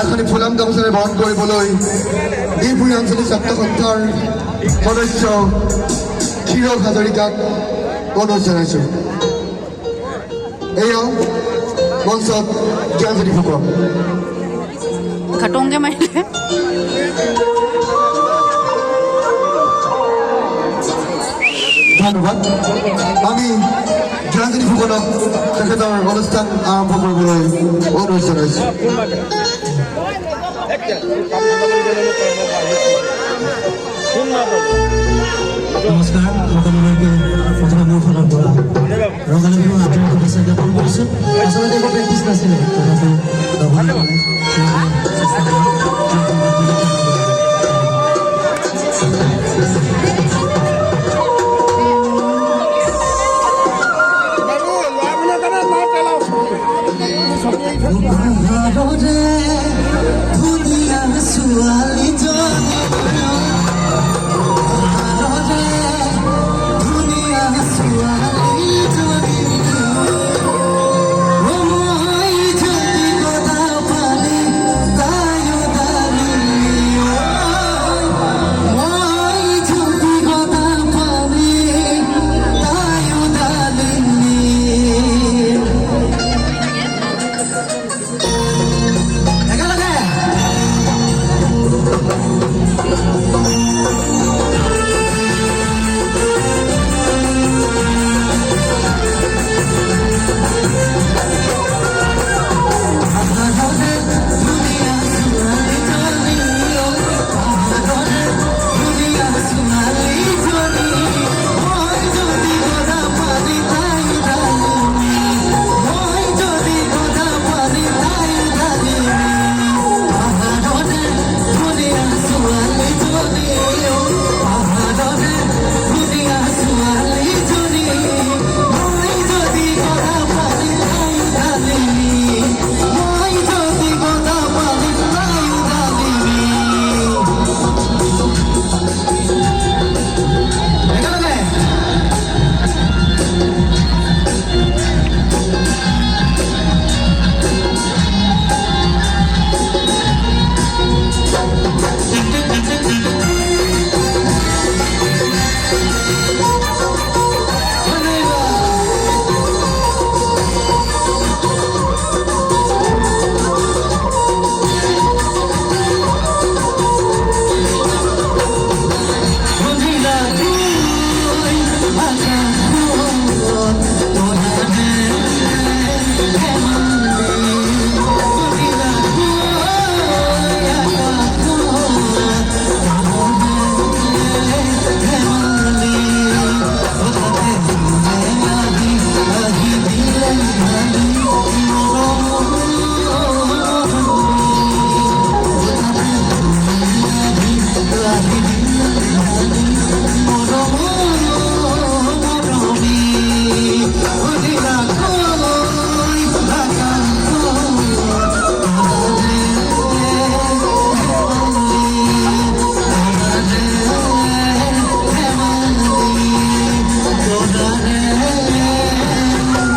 এখনি ফুলাম গামোচাৰে বহন কৰিবলৈ বিহপুৰী আঞ্চলিক ছাত্ৰ সন্থাৰ সদস্য ক্ষীৰক হাজৰিকাক অনুৰোধ জনাইছোঁ। এয়া মঞ্চত জ্ঞানজ্যোতি ফুকন। ঘাটংগে মাৰিলে ধন্যবাদ। আমি জ্ঞানজ্যোতি ফুকনক তেখেতৰ অনুষ্ঠান আৰম্ভ কৰিবলৈ অনুৰোধ জনাইছোঁ। নমস্কাৰ, সকলোলৈকে প্ৰথমে মোৰ ফালৰ পৰা ৰঙালী বিহু আন্তৰিক শুভেচ্ছা জ্ঞাপন কৰিছোঁ। আচলতে একো প্ৰেক্টিচ নাছিলে, তথাপি